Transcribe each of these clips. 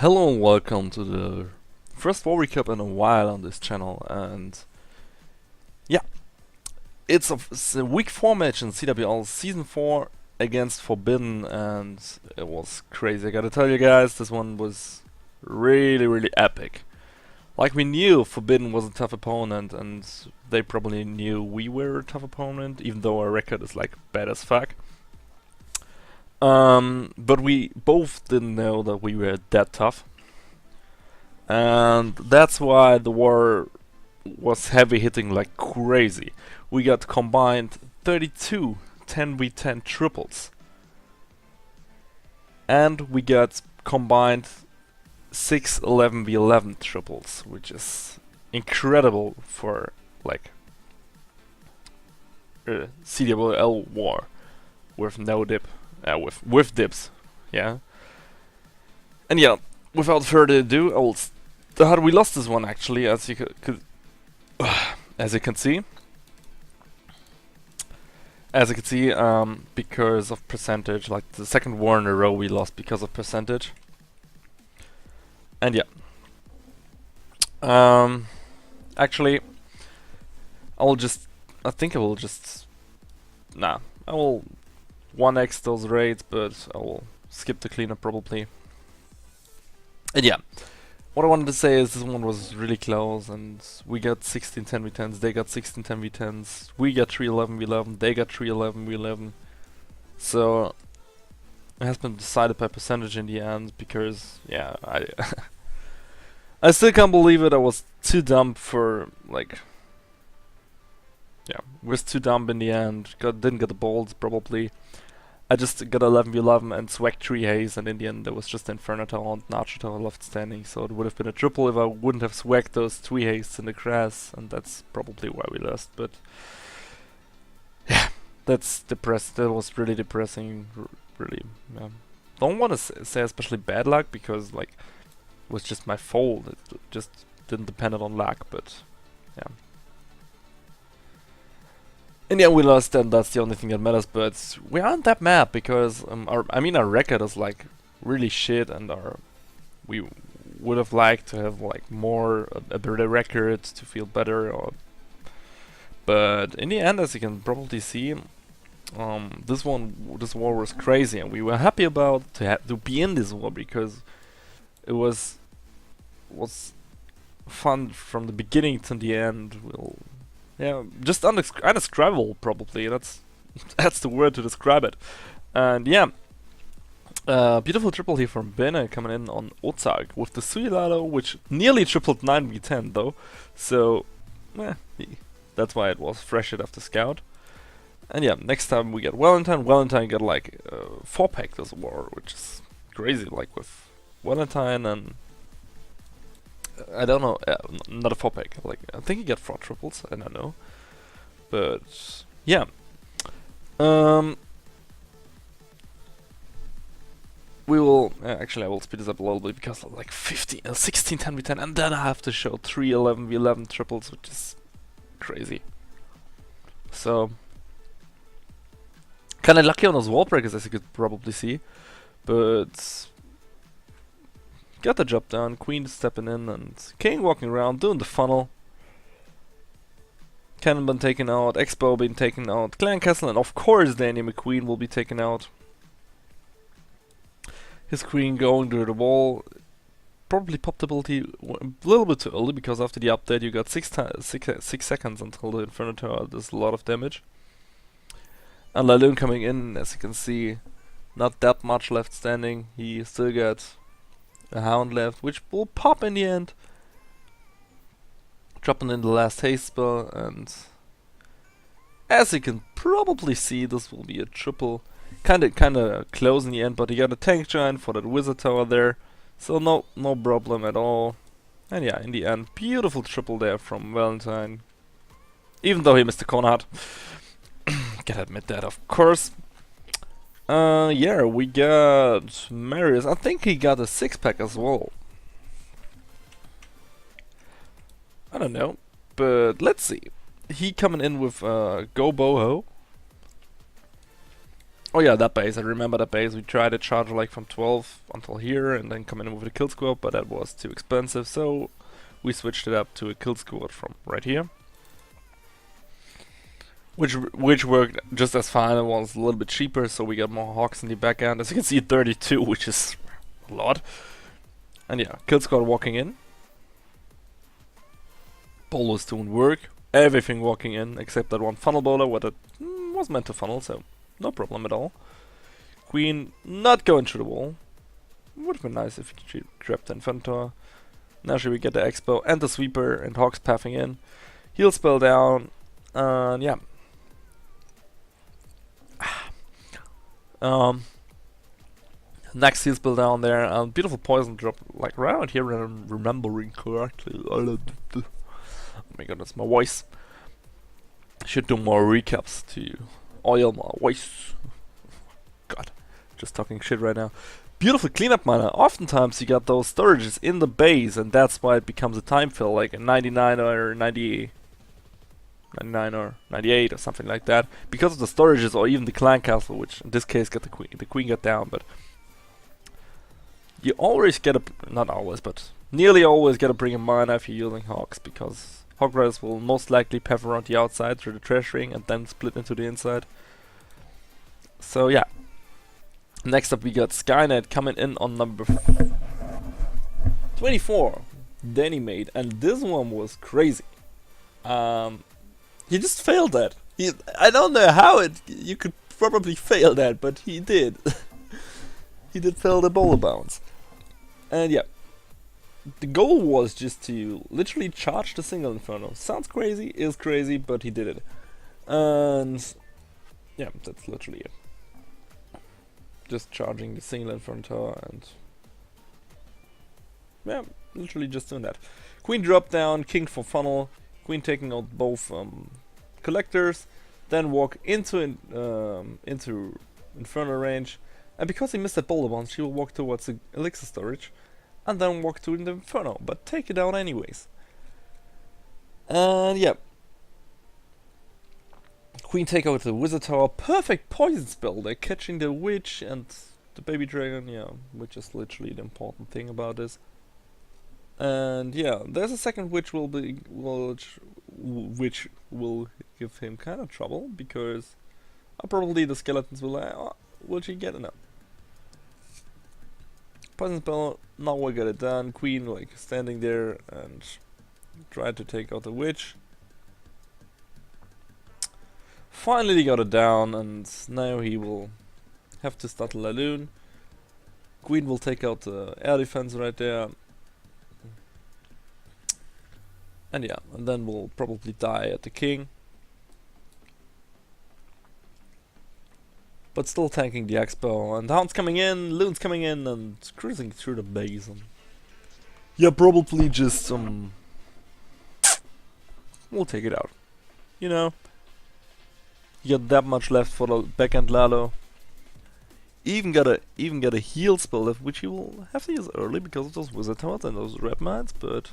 Hello and welcome to the first war recap in a while on this channel, and yeah, it's a week 4 match in CWL Season 4 against Forbidden, and it was crazy. I gotta tell you guys, this one was really epic. Like, we knew Forbidden was a tough opponent, and they probably knew we were a tough opponent, even though our record is like bad as fuck. But we both didn't know that we were that tough. And that's why the war was heavy hitting like crazy. We got combined 32 10v10 triples. And we got combined 6 11v11 triples, which is incredible for like a CWL war with no dip. With dips, yeah. And yeah, without further ado, I will start. We lost this one actually, as you as you can see. Because of percentage, like the second war in a row we lost because of percentage. And yeah, actually, I think I will just, I will 1x those raids, but I will skip the cleanup probably. And yeah, what I wanted to say is this one was really close, and we got 16 10v10s, they got 16 10v10s, we got 3 11v11, they got 3 11v11. So it has been decided by percentage in the end, because yeah, I still can't believe it. I was too dumb for like, yeah, was too dumb in the end. Didn't get the balls probably. I just got 11v11 and swagged 3 haze, and in the end there was just Inferno Tower and Nacho Tower left standing, so it would have been a triple if I wouldn't have swagged those 3 haze in the grass, and that's probably why we lost. But yeah, that's depressed. That was really depressing. Really, yeah. Don't want to say especially bad luck, because like it was just my fault. It just didn't depend on luck, but yeah. And yeah, we lost, and that's the only thing that matters. But we aren't that mad, because our record is like really shit, and we would have liked to have like a better record to feel better. But in the end, as you can probably see, this war was crazy, and we were happy about to be in this war, because it was fun from the beginning to the end. Yeah, just indescribable probably. That's the word to describe it. And yeah, beautiful triple here from Bene coming in on Ozark with the Suilalo, which nearly tripled 9v10 though. So, that's why it was fresh hit after Scout. And yeah, next time we get Valentine. Valentine got like 4-pack this war, which is crazy. Like with Valentine and I don't know, not a 4-pack. Like I think he got 4 triples. I don't know, but yeah. We will actually I will speed this up a little bit, because like 16 10v10, and then I have to show 3 11v11 triples, which is crazy. So kind of lucky on those wall breakers, as you could probably see, but got the job done. Queen stepping in, and King walking around doing the funnel. Cannon been taken out, Expo being taken out, Clan Castle, and of course Danny McQueen will be taken out. His queen going through the wall. Probably popped ability a little bit too early, because after the update you got 6 seconds until the Inferno Tower does a lot of damage. And Laloon coming in, as you can see, not that much left standing. He still got a Hound left, which will pop in the end. Dropping in the last haste spell, and as you can probably see, this will be a triple. Kinda close in the end, but he got a tank giant for that wizard tower there, so no problem at all. And yeah, in the end, beautiful triple there from Valentine, even though he missed the corner hut. Gotta admit that, of course. Yeah, we got Marius. I think he got a 6-pack as well. I don't know, but let's see. He coming in with Go Boho. Oh yeah, that base. I remember that base. We tried to charge like from 12 until here and then come in with a kill squad, but that was too expensive, so we switched it up to a kill squad from right here. Which worked just as fine. It was a little bit cheaper, so we got more Hawks in the back end. As you can see, 32, which is a lot. And yeah, kill squad walking in. Bowlers doing work. Everything walking in except that one funnel bowler, what it was meant to funnel, so no problem at all. Queen not going through the wall. Would have been nice if she grabbed the Infantor. Naturally we get the Expo and the Sweeper and Hawks pathing in. Heal spell down, and yeah. Next heal spell down there, beautiful poison drop like right out here, and I'm remembering correctly. Oh my god, that's my voice. Should do more recaps to oil my voice. God, just talking shit right now. Beautiful cleanup miner. Oftentimes you got those storages in the base, and that's why it becomes a time fill, like a 99 or 90, 99 or 98 or something like that, because of the storages or even the clan castle, which in this case got the queen. The queen got down, but you always get a, not always, but nearly always get to bring a miner if you're using Hawks, because Hog Riders will most likely path around the outside through the trash ring and then split into the inside. So yeah. Next up we got Skynet coming in on number 24. Danny made, and this one was crazy. He just failed that. I don't know how you could probably fail that, but he did. He did fail the bowler bounce. And yeah. The goal was just to literally charge the single Inferno. Sounds crazy, is crazy, but he did it. And yeah, that's literally it. Just charging the single Inferno tower and yeah, literally just doing that. Queen drop down, king for funnel, queen taking out both collectors, then walk into Inferno range, and because he missed that boulder bounce, she will walk towards the elixir storage. And then walk to the Inferno, but take it down anyways. And yeah. Queen take out the Wizard Tower, perfect poison spell. They're catching the Witch and the Baby Dragon, yeah, which is literally the important thing about this. And yeah, there's a second which will give him kind of trouble, because probably the skeletons will oh, will she get enough? Poison spell, now we got it done. Queen like standing there and tried to take out the witch. Finally got it down, and now he will have to start the Laloon. Queen will take out the air defense right there. And yeah, and then we'll probably die at the king. But still tanking the Expo, and Hound's coming in, Loon's coming in, and cruising through the base. And yeah, probably just we'll take it out. You know, you got that much left for the backend Lalo. Even got a heal spell left, which you will have to use early because of those wizard towers and those red mines, but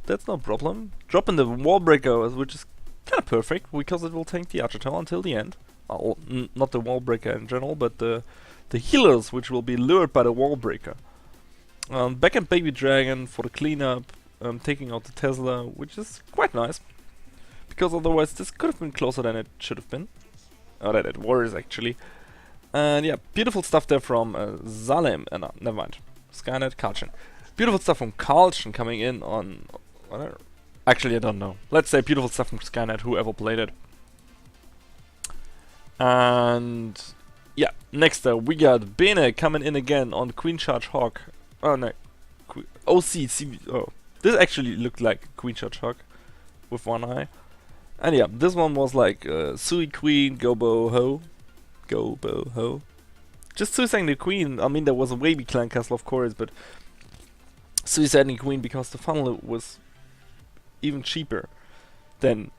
that's no problem. Dropping the wall breaker, which is kind of perfect because it will tank the archer tower until the end. Not the wall breaker in general, but the healers, which will be lured by the wall breaker. Backend Baby Dragon for the cleanup, taking out the Tesla, which is quite nice, because otherwise this could have been closer than it should have been. Oh, that it was actually. And yeah, beautiful stuff there from Zalem. No, never mind. Skynet, Karlchen. Beautiful stuff from Karlchen coming in on. Actually, I don't know. Let's say beautiful stuff from Skynet, whoever played it. And yeah, next up we got Bene coming in again on Queen Charge Hawk. Oh no, oh, this actually looked like Queen Charge Hawk with one eye. And yeah, this one was like Sui Queen, Go Bo Ho. Go Bo Ho. Just suiciding the Queen. I mean, there was a Wavy Clan Castle, of course, but suiciding Queen because the funnel was even cheaper than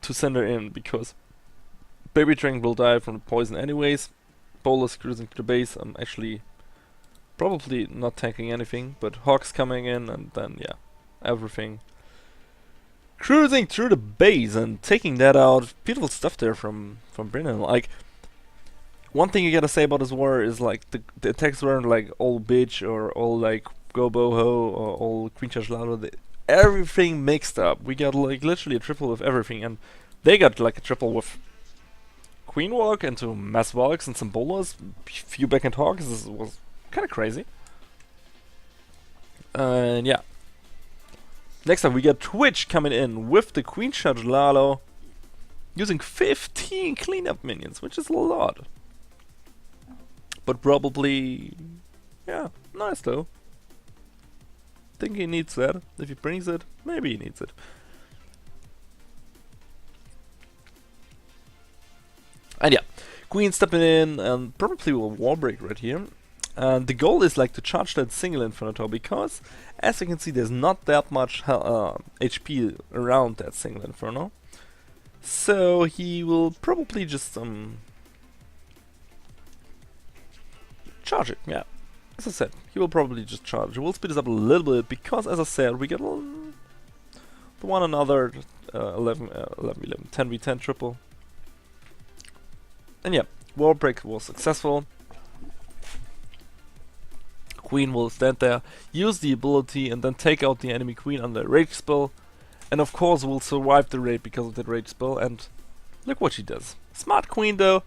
to send her in, because Baby Dragon will die from the poison anyways. Bowler's cruising to the base. I'm actually probably not tanking anything, but Hawk's coming in, and then yeah, everything cruising through the base and taking that out. Beautiful stuff there from Brennan. Like, One thing you gotta say about this war is like the attacks weren't like all bitch or all like go boho or all queen charge lalo. Everything mixed up. We got like literally a triple with everything, and they got like a triple with queen walk into mass walks and some bowlers, few backhand hawks. This was kind of crazy. And yeah. Next up we got Twitch coming in with the queen charge lalo, using 15 cleanup minions, which is a lot. But probably, yeah, nice though. Think he needs that. If he brings it, maybe he needs it. And yeah, Queen stepping in and probably will wall break right here. And the goal is like to charge that single Inferno Tower, because as you can see there's not that much HP around that single Inferno. So he will probably just charge it, yeah. As I said, he will probably just charge. We'll speed this up a little bit because, as I said, we get the one another 10v10 triple. And yeah, wall break was successful. Queen will stand there, use the ability, and then take out the enemy queen under a rage spell. And of course will survive the raid because of that rage spell, and look what she does. Smart queen though,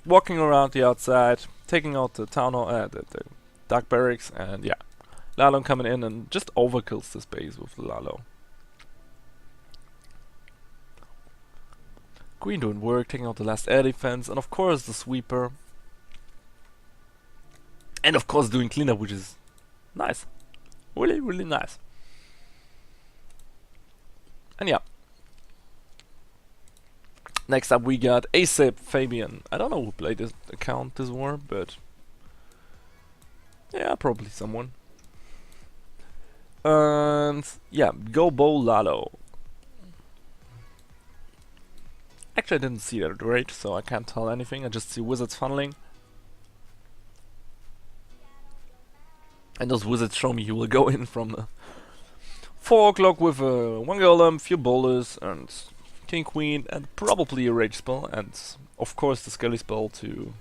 walking around the outside, taking out the town hall, the dark barracks, and yeah, Lalo coming in and just overkills this base with Lalo. Queen doing work, taking out the last air defense, and of course the sweeper. And of course doing cleanup, which is nice. Really, really nice. And yeah. Next up we got ASAP Fabian. I don't know who played this account this war, but yeah, probably someone. And yeah, go bow Lalo. Actually I didn't see that raid, so I can't tell anything. I just see wizards funneling. And those wizards show me he will go in from 4 o'clock with one golem, few bowlers, and king queen, and probably a rage spell, and of course the skelly spell to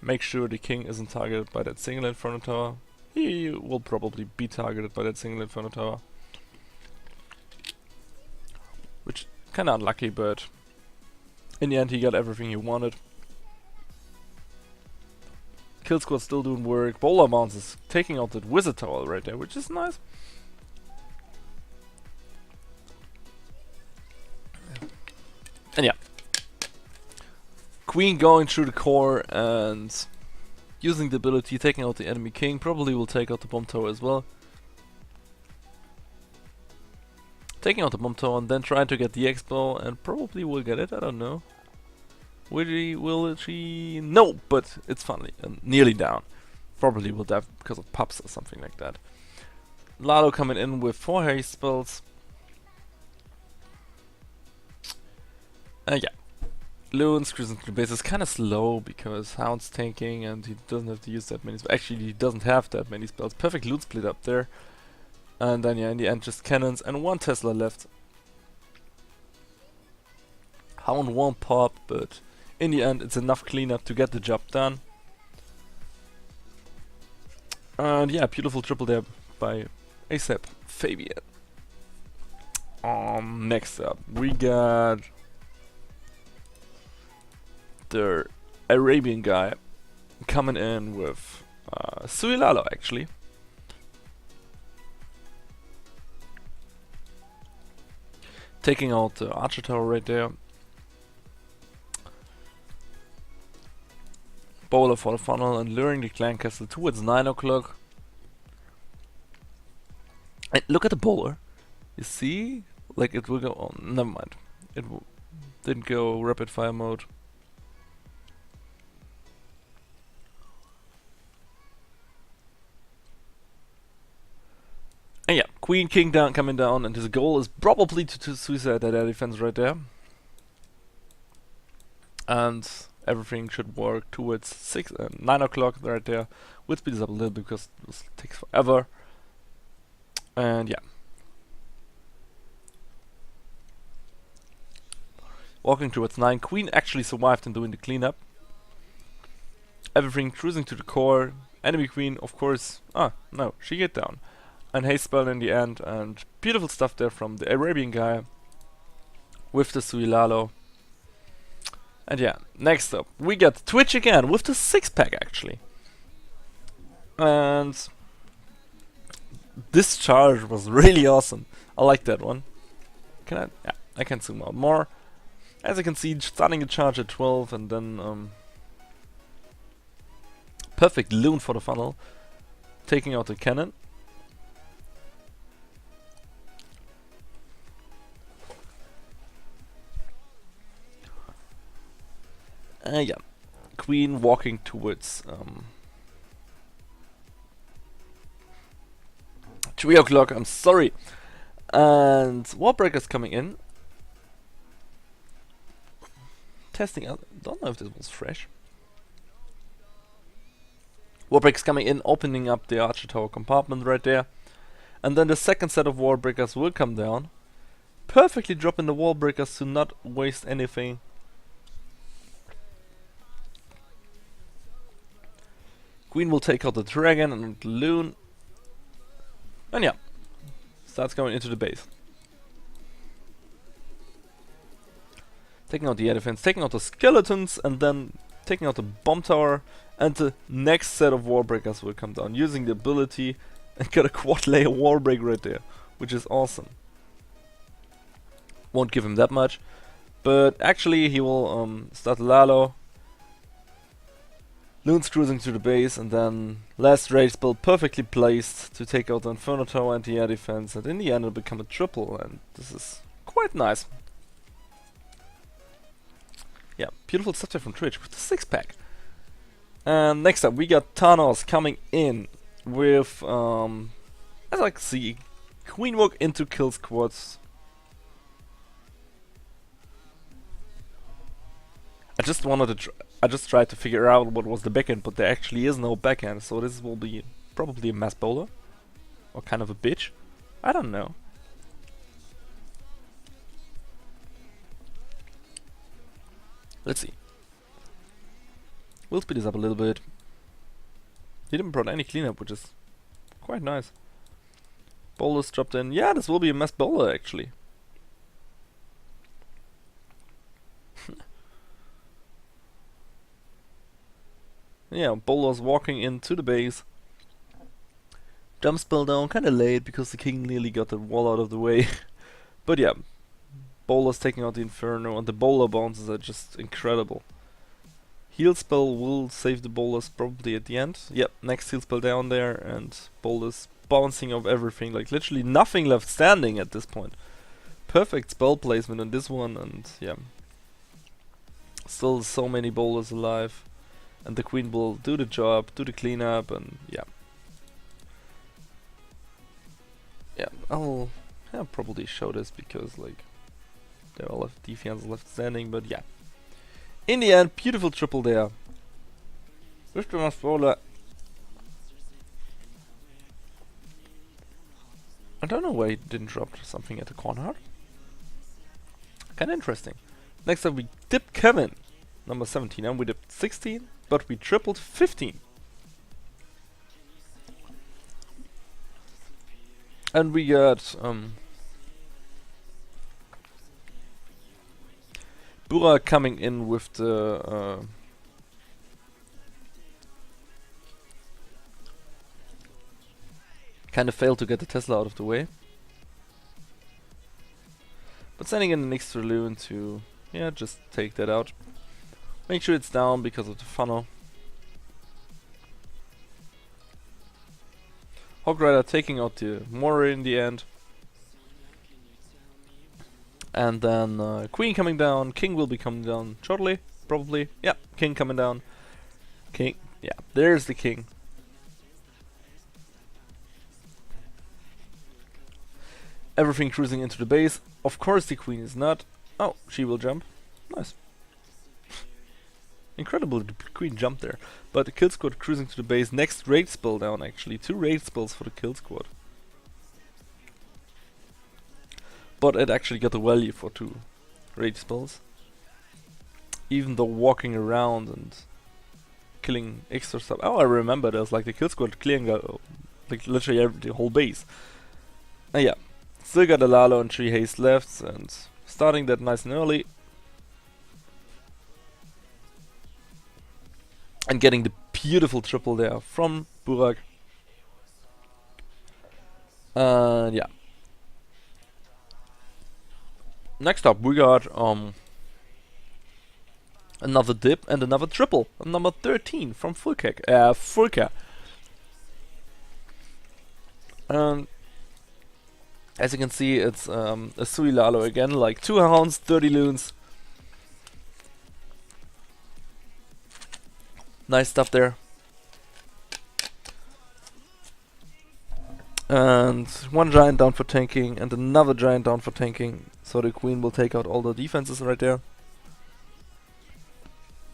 make sure the king isn't targeted by that single Inferno Tower. He will probably be targeted by that single Inferno Tower. Which kinda unlucky, but in the end he got everything he wanted. Kill squad still doing work. Bowler Mounts is taking out that wizard tower right there, which is nice. And yeah, Queen going through the core and using the ability, taking out the enemy king. Probably will take out the bomb tower as well. Taking out the bomb tower and then trying to get the expo, and probably will get it. I don't know. Will she? No, but it's funny and nearly down. Probably will die because of pups or something like that. Lalo coming in with 4 haste spells. Yeah. Loon's cruising through the base is kind of slow because Hound's tanking and he doesn't have to use that many spells. Actually, he doesn't have that many spells. Perfect loot split up there. And then yeah, in the end just cannons and 1 Tesla left. Hound won't pop, but in the end it's enough cleanup to get the job done. And yeah, beautiful triple there by ASAP Fabian. Next up we got the Arabian guy coming in with Suilalo actually. Taking out the archer tower right there. Bowler for the funnel and luring the clan castle towards 9 o'clock. And look at the bowler. You see? Like it will go on. Never mind. It didn't go rapid fire mode. And yeah, Queen King down coming down, and his goal is probably to suicide that air defense right there. And everything should work towards 9 o'clock right there. We'll speed this up a little bit because this takes forever. And yeah. Walking towards 9. Queen actually survived in doing the cleanup. Everything cruising to the core. Enemy queen, of course. Ah, no, she get down. And haste spell in the end, and beautiful stuff there from the Arabian guy with the Suilalo. And yeah, next up we got Twitch again with the 6-pack actually. And this charge was really awesome. I like that one. Can I? Yeah, I can zoom out more. As you can see, starting a charge at 12 and then perfect loon for the funnel. Taking out the cannon. Yeah, queen walking towards 3 o'clock, I'm sorry. And Wallbreaker's coming in. Testing out, don't know if this was fresh. Wallbreaker's coming in, opening up the Archer Tower compartment right there. And then the second set of Wallbreakers will come down. Perfectly dropping the Wallbreakers to not waste anything. Queen will take out the dragon and the loon. And yeah, starts going into the base. Taking out the air defense, taking out the skeletons, and then taking out the bomb tower. And the next set of Wallbreakers will come down using the ability and got a quad layer Wallbreak right there, which is awesome. Won't give him that much, but actually he will start Lalo. Loon's cruising to the base, and then last rage spell perfectly placed to take out the Inferno Tower and the air defense, and in the end it'll become a triple, and this is quite nice. Yeah, beautiful stuff there from Twitch with the 6-pack. And next up we got Thanos coming in with, as I can see, Queen Walk into kill squads. I just tried to figure out what was the backend, but there actually is no backend, so this will be probably a mass bowler. Or kind of a bitch. I don't know. Let's see. We'll speed this up a little bit. He didn't brought any cleanup, which is quite nice. Bowlers dropped in. Yeah, this will be a mass bowler actually. Yeah, bowlers walking into the base. Jump spell down kinda late because the king nearly got the wall out of the way. But yeah, bowlers taking out the Inferno, and the bowler bounces are just incredible. Heal spell will save the bowlers probably at the end. Yep, next heal spell down there, and bowlers bouncing off everything, like literally nothing left standing at this point. Perfect spell placement on this one, and yeah. Still so many bowlers alive. And the queen will do the job, do the cleanup, and yeah. Yeah, I'll probably show this because like there are left defense left standing, but yeah. In the end, beautiful triple there. With the mass bowler. I don't know why he didn't drop something at the corner. Kinda interesting. Next up we dip Kevin, number 17, and we dipped 16. But we tripled 15. And we got Bura coming in with the kind of failed to get the Tesla out of the way. But sending in an extra loon to, yeah, just take that out. Make sure it's down because of the funnel. Hog Rider taking out the Moira in the end. And then Queen coming down. King will be coming down shortly, probably. Yeah, King coming down. King, yeah, there's the King. Everything cruising into the base. Of course the Queen is not. Oh, she will jump. Nice. Incredible, the Queen jumped there. But the kill squad cruising to the base. Next raid spell down actually. 2 raid spells for the kill squad. But it actually got the value for 2 raid spells. Even though walking around and killing extra stuff. Oh, I remember there's like the kill squad clearing like literally the whole base. Yeah, still got a Lalo and 3 haste left, and starting that nice and early. And getting the beautiful triple there from Burak. Yeah. Next up we got another dip and another triple. Number 13 from Fulka. And as you can see, it's a Sui Lalo again, like 2 hounds, 30 loons. Nice stuff there. And 1 giant down for tanking and another giant down for tanking. So the queen will take out all the defenses right there.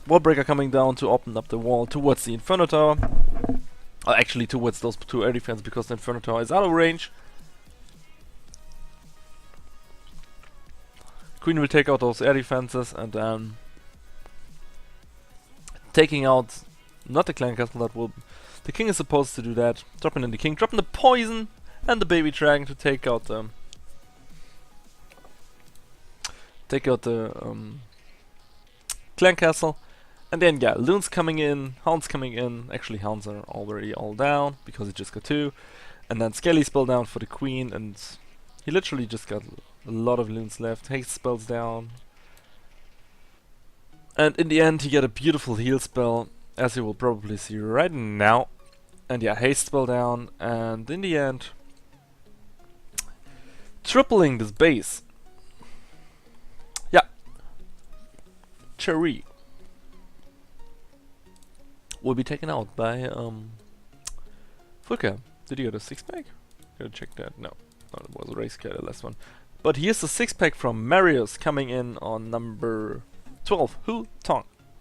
Wall breaker coming down to open up the wall towards the Inferno Tower. Actually towards those 2 air defenses, because the Inferno Tower is out of range. Queen will take out those air defenses and then taking out not the clan castle, that will. The king is supposed to do that. Dropping in the king, dropping the poison and the baby dragon to take out the clan castle. And then yeah, loons coming in, hounds coming in. Actually, hounds are already all down because he just got 2. And then Skelly spell down for the queen, and he literally just got a lot of loons left. Haste spells down. And in the end, he got a beautiful heal spell, as you will probably see right now. And yeah, haste spell down, and in the end, tripling this base. Yeah. Cherry will be taken out by Fulka. Did you get a 6-pack? Gotta check that. No, it was a race car, the last one. But here's the 6-pack from Marius coming in on number 12. Hu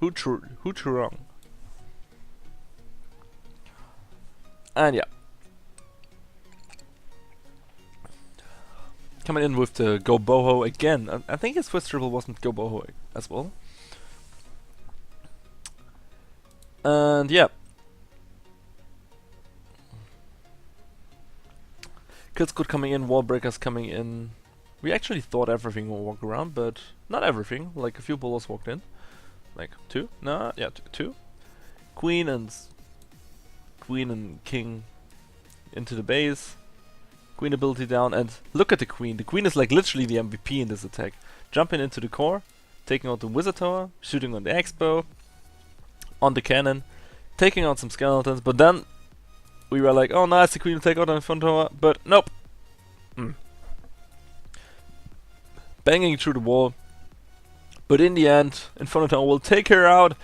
Churong. And yeah, coming in with the Go Boho again. I think his first triple wasn't Go Boho as well. And yeah, Kill Squad coming in, Wall Breakers coming in. We actually thought everything will walk around, but not everything. Like a few bowlers walked in, like 2. No, yeah, 2. Queen and king into the base. Queen ability down, and look at the queen. The queen is like literally the MVP in this attack. Jumping into the core, taking out the wizard tower, shooting on the expo, on the cannon, taking out some skeletons. But then we were like, oh nice, the queen will take out the front tower, but nope. Banging through the wall. But in the end, Inferno Tower will take her out.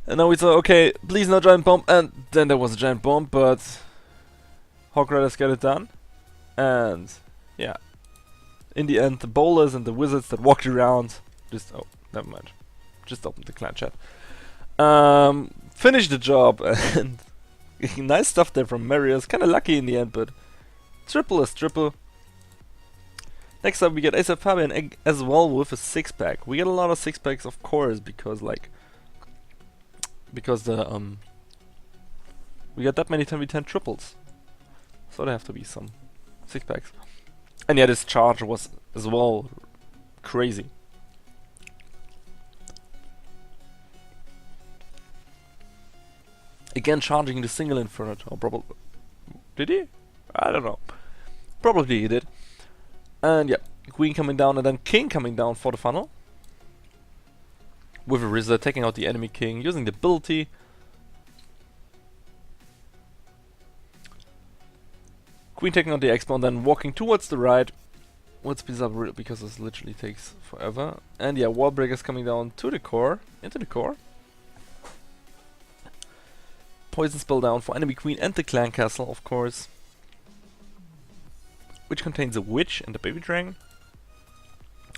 And now we thought, okay, please no giant bomb, and then there was a giant bomb, but Hawk Riders get it done. And yeah, in the end, the bowlers and the wizards that walked around just, oh, never mind, just opened the clan chat, finished the job. And nice stuff there from Marius, kinda lucky in the end, but triple is triple. Next up we get ASAP Fabian as well with a 6-pack. We get a lot of 6-packs, of course, because the we got that many 10v10 triples, so there have to be some 6-packs. And yeah, this charge was as well crazy. Again, charging the single Inferno Tower. Probably did he? I don't know. Probably he did. And yeah, queen coming down and then king coming down for the funnel. With a Rizza taking out the enemy king, using the ability. Queen taking out the expo and then walking towards the right. What speeds up because this literally takes forever. And yeah, wall breakers coming down to the core, into the core. Poison spell down for enemy queen and the clan castle, of course. Which contains a witch and a baby dragon.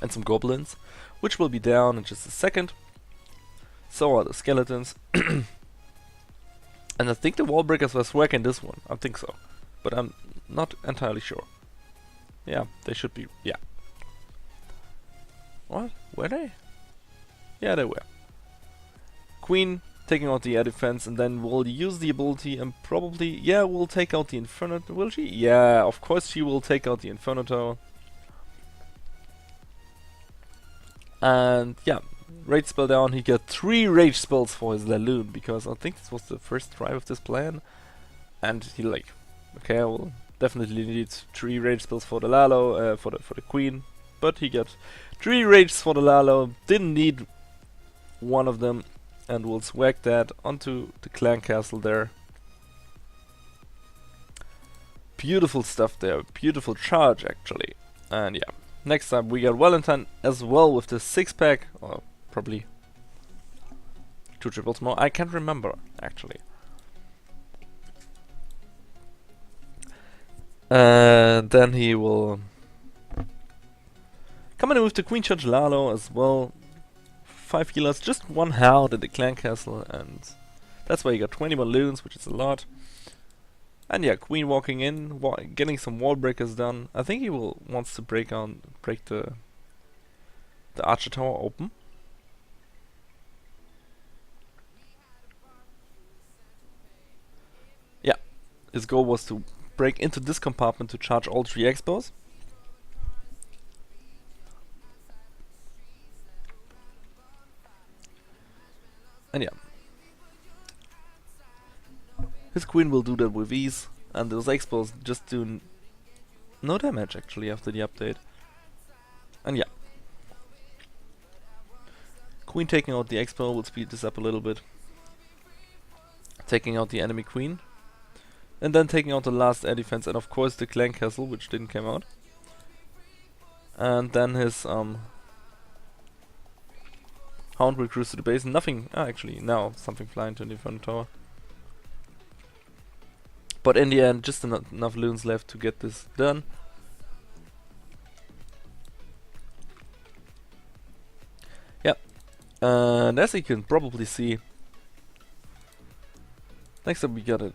And some goblins, which will be down in just a second. So are the skeletons. And I think the wall breakers were swag in this one. I think so. But I'm not entirely sure. Yeah, they should be. Yeah. What? Were they? Yeah, they were. Queen taking out the air defense, and then we'll use the ability and probably, yeah, we'll take out the Inferno. Will she? Yeah, of course she will take out the Inferno Tower. And yeah, rage spell down. He got 3 rage spells for his Laloon, because I think this was the first try of this plan. And he like, okay, I will definitely need 3 rage spells for the Lalo, for the Queen. But he got 3 rages for the Lalo. Didn't need one of them, and we'll swag that onto the clan castle there. Beautiful stuff there. Beautiful charge actually. And yeah. Next up, we got Valentine as well with the 6-pack, or probably 2 triples more. I can't remember actually. And then he will come in with the Queen Charge Lalo as well. 5 healers, just 1 health in the clan castle, and that's why he got 20 balloons, which is a lot. And yeah, Queen walking in, getting some wall breakers done. I think he wants to break the Archer Tower open. Yeah, his goal was to break into this compartment to charge all 3 expos. And yeah, his Queen will do that with ease, and those expos just do no damage actually after the update. And yeah, Queen taking out the expo will speed this up a little bit. Taking out the enemy Queen, and then taking out the last air defense, and of course the clan castle, which didn't come out. And then his Hound will cruise to the base. Nothing. Actually, now something flying to the Inferno Tower. But in the end, just enough loons left to get this done. Yep. And as you can probably see, next up we got a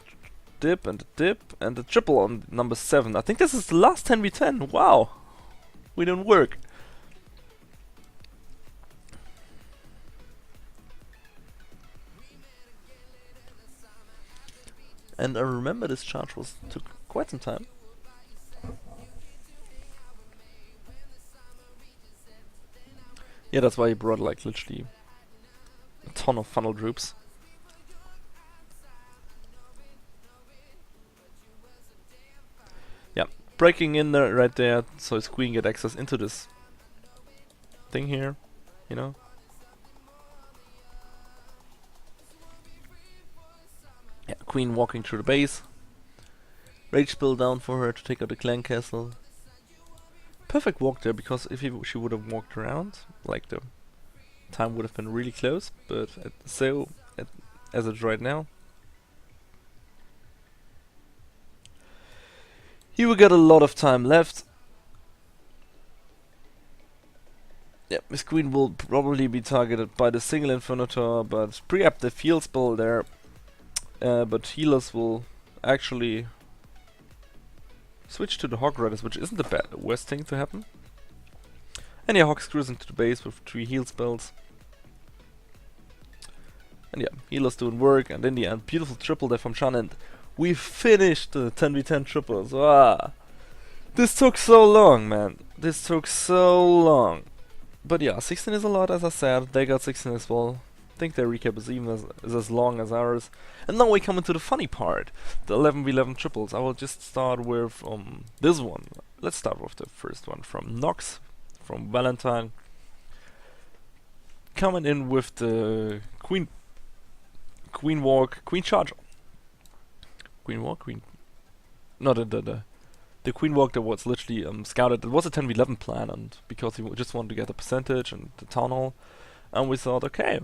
dip and a dip and a triple on number 7. I think this is the last 10v10. Wow. We didn't work. And I remember this charge took quite some time. Yeah, that's why he brought like literally a ton of funnel troops. Yeah, breaking in there right there, so his Queen get access into this thing here, you know. Yeah, Queen walking through the base. Rage spell down for her to take out the clan castle. Perfect walk there, because if she would have walked around, like the time would have been really close. But as it's right now, he will get a lot of time left. Yeah, Miss Queen will probably be targeted by the single Inferno Tower, but pre-up the field spell there. But healers will actually switch to the Hog Riders, which isn't the worst thing to happen. And yeah, Hog's cruising to the base with 3 heal spells. And yeah, healers doing work, and in the end, beautiful triple there from Shan, and we finished the 10v10 triples. Ah, this took so long, man. This took so long. But yeah, 16 is a lot, as I said. They got 16 as well. I think their recap is even as long as ours. And now we come into the funny part, the 11v11 triples. I will just start with this one. Let's start with the first one from Nox, from Valentine. Coming in with the Queen Walk, Queen Charge. Queen Walk, Queen... No, the Queen Walk that was literally scouted. It was a 10v11 plan, and because he just wanted to get the percentage and the Town Hall. And we thought, okay,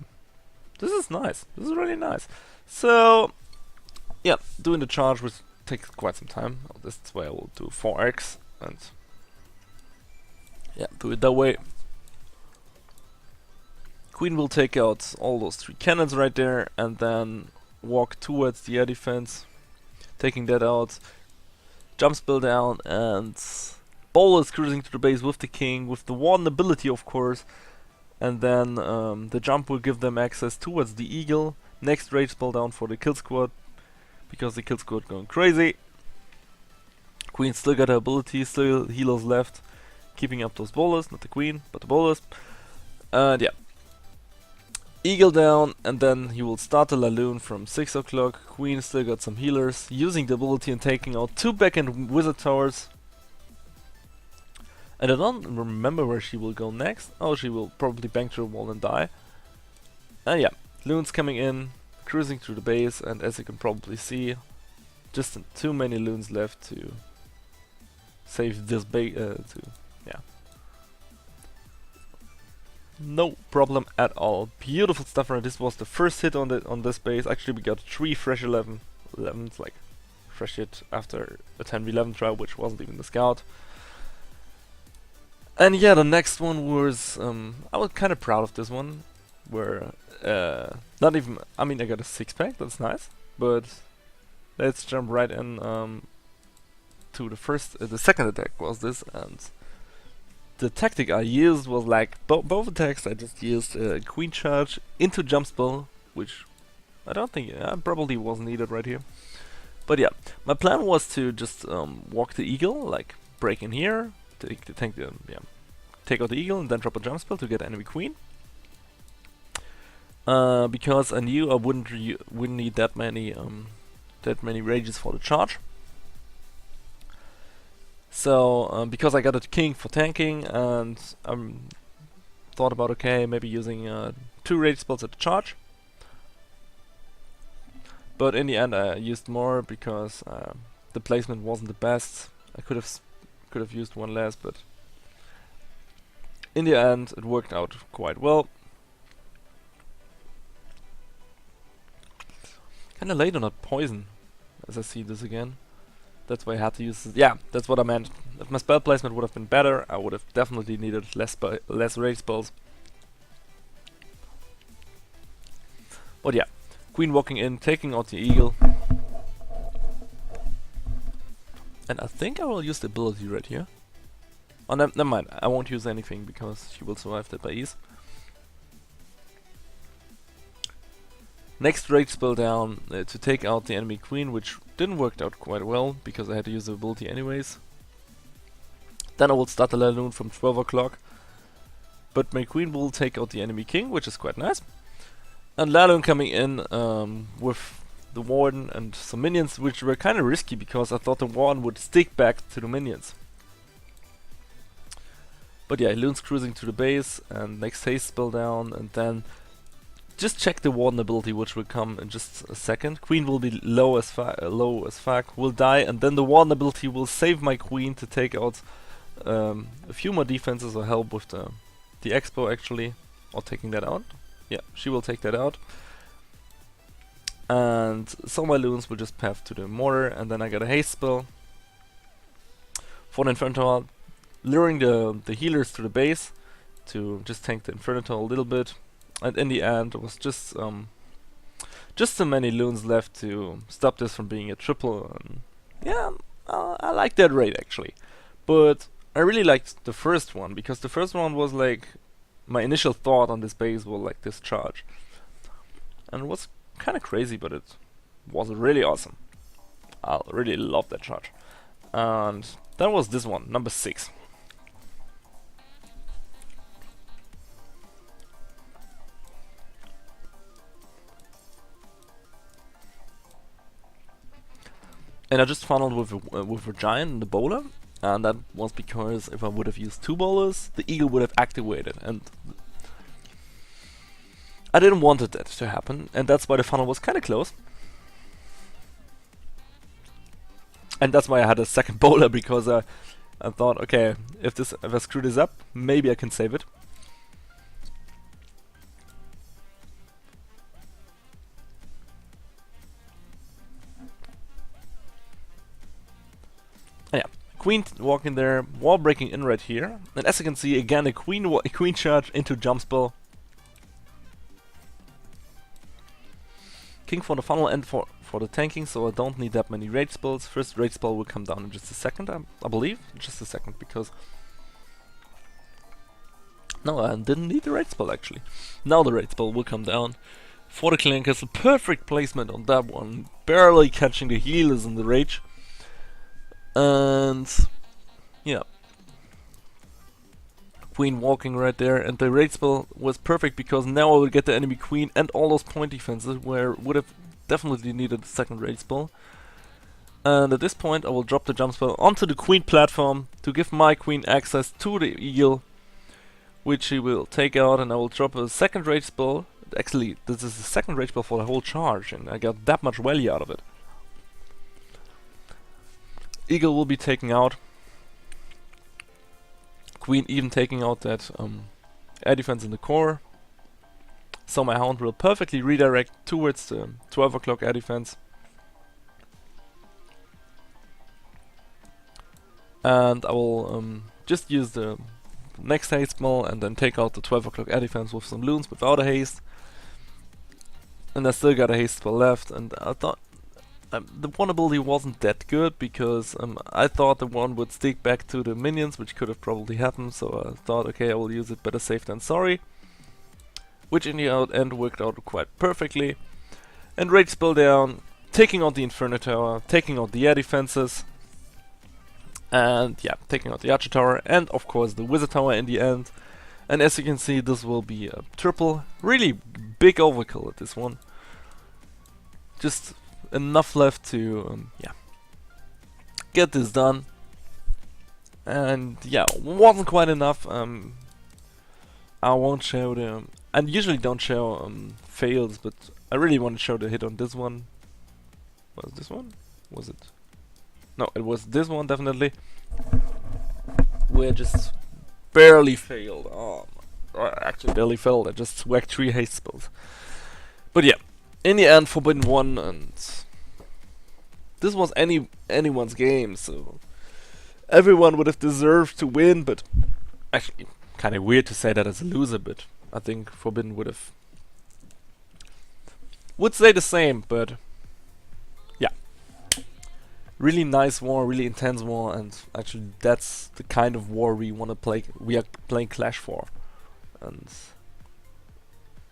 this is nice. This is really nice. So, yeah, doing the charge will take quite some time. This is why I will do 4x and yeah, do it that way. Queen will take out all those 3 cannons right there and then walk towards the air defense, taking that out. Jump spell down, and Bowl is cruising to the base with the king, with the one ability of course. And then the jump will give them access towards the eagle. Next rage spell down for the kill squad, because the kill squad going crazy. Queen still got her ability, still healers left, keeping up those bowlers, not the queen, but the bowlers. And yeah. Eagle down, and then he will start the Laloon from 6 o'clock. Queen still got some healers, using the ability and taking out 2 back-end wizard towers. And I don't remember where she will go next. Oh, she will probably bang through a wall and die. And yeah, loons coming in, cruising through the base, and as you can probably see, just too many loons left to save this base. Yeah. No problem at all. Beautiful stuff. Right, this was the first hit on this base. Actually, we got 3 fresh 11s, like fresh hit after a 10v11 try, which wasn't even the scout. And yeah, the next one was I was kind of proud of this one, where not even, I mean, I got a 6-pack. That's nice, but let's jump right in to the second attack was this, and the tactic I used was like both attacks. I just used queen charge into jump spell, which I don't think probably wasn't needed right here. But yeah, my plan was to just walk the eagle, like break in here, take out the eagle, and then drop a jump spell to get enemy queen. Because I knew I wouldn't need that many rages for the charge. So because I got a king for tanking, and thought about, okay, maybe using 2 rage spells at the charge. But in the end I used more because the placement wasn't the best. I could have used 1 less, but in the end it worked out quite well. Kinda late on that poison, as I see this again. That's why I had to use this. Yeah, that's what I meant. If my spell placement would have been better, I would have definitely needed less rage spells. But yeah, queen walking in, taking out the eagle. And I think I will use the ability right here. Oh, never mind, I won't use anything because she will survive that by ease. Next rage spell down to take out the enemy queen, which didn't work out quite well because I had to use the ability anyways. Then I will start the Laloon from 12 o'clock, but my queen will take out the enemy king, which is quite nice. And Laloon coming in with the warden and some minions, which were kind of risky because I thought the warden would stick back to the minions. But yeah, Loon's cruising to the base, and next haste spell down, and then just check the warden ability, which will come in just a second. Queen will be low as fuck, will die, and then the warden ability will save my queen to take out a few more defenses or help with the expo actually, or taking that out. Yeah, she will take that out. And so my loons will just path to the mortar, and then I got a haste spell for the Inferno, luring the healers to the base to just tank the Inferno a little bit. And in the end, there was just so many loons left to stop this from being a triple. And yeah, I like that raid actually, but I really liked the first one because the first one was like my initial thought on this base was like this charge, and it was kind of crazy, but it was really awesome. I really love that charge. And that was this one, number 6. And I just funneled with a giant and the bowler, and that was because if I would have used 2 bowlers, the eagle would have activated, and I didn't want that to happen, and that's why the funnel was kind of close. And that's why I had a second bowler, because I thought, okay, if I screw this up, maybe I can save it. Yeah, queen walking there, wall breaking in right here, and as you can see, again a queen charge into jump spell. King for the funnel and for the tanking, so I don't need that many rage spells. First rage spell will come down in just a second, I believe, just a second, because no, I didn't need the rage spell actually. Now the rage spell will come down for the Clan Castle. Perfect placement on that one. Barely catching the healers in the rage. And yeah. Queen walking right there, and the raid spell was perfect because now I will get the enemy queen and all those point defenses where would have definitely needed a second raid spell. And at this point I will drop the jump spell onto the queen platform to give my queen access to the eagle, which she will take out, and I will drop a second raid spell. Actually, this is the second raid spell for the whole charge, and I got that much value out of it. Eagle will be taken out. Queen even taking out that air defense in the core. So my hound will perfectly redirect towards the 12 o'clock air defense. And I will just use the next haste spell and then take out the 12 o'clock air defense with some loons without a haste. And I still got a haste spell left, and I thought the one ability wasn't that good because I thought the one would stick back to the minions, which could have probably happened, so I thought, okay, I will use it, better safe than sorry. Which in the end worked out quite perfectly. And rage spell down, taking out the Inferno Tower, taking out the air defenses, and yeah, taking out the Archer Tower, and of course the Wizard Tower in the end. And as you can see, this will be a triple, really big overkill at this one. Just enough left to yeah, get this done. And yeah, wasn't quite enough. I won't show the I usually don't show fails, but I really want to show the hit on this one. Was this one? Was it? No, it was this one definitely. Where I just barely failed. Oh, actually barely failed. I just whacked 3 haste spells. But yeah, in the end, Forbidden won, and this was anyone's game, so everyone would have deserved to win. But actually, kind of weird to say that as a loser, but I think Forbidden would say the same. But yeah, really nice war, really intense war, and actually that's the kind of war we want to play. We are playing Clash for, and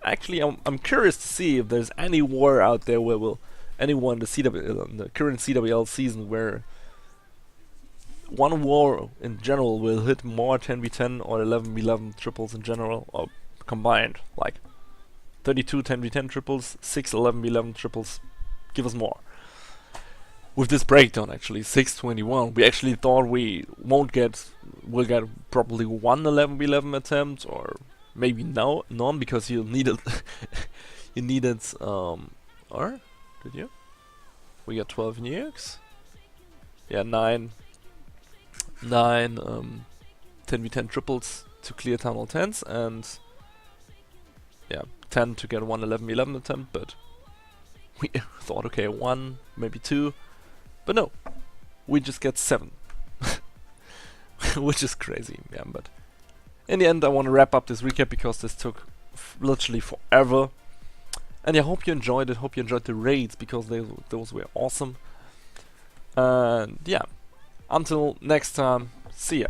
actually I'm curious to see if there's any war out there where anyone the current CWL season where one war in general will hit more 10v10 or 11v11 triples in general, or combined, like 32 10v10 triples, 6 11v11 triples. Give us more. With this breakdown, actually 621, we actually thought we'll get probably one 11v11 attempt, or maybe none, because you needed or did you? We got 12 nukes. Yeah, 9 10v10 triples to clear town hall 10s, and yeah, 10 to get one 11v11 attempt, but we thought, okay, 1, maybe 2, but no, we just get 7. Which is crazy, yeah, but in the end I want to wrap up this recap because this took literally forever. And I hope you enjoyed it, hope you enjoyed the raids, because those were awesome. And yeah, until next time, see ya.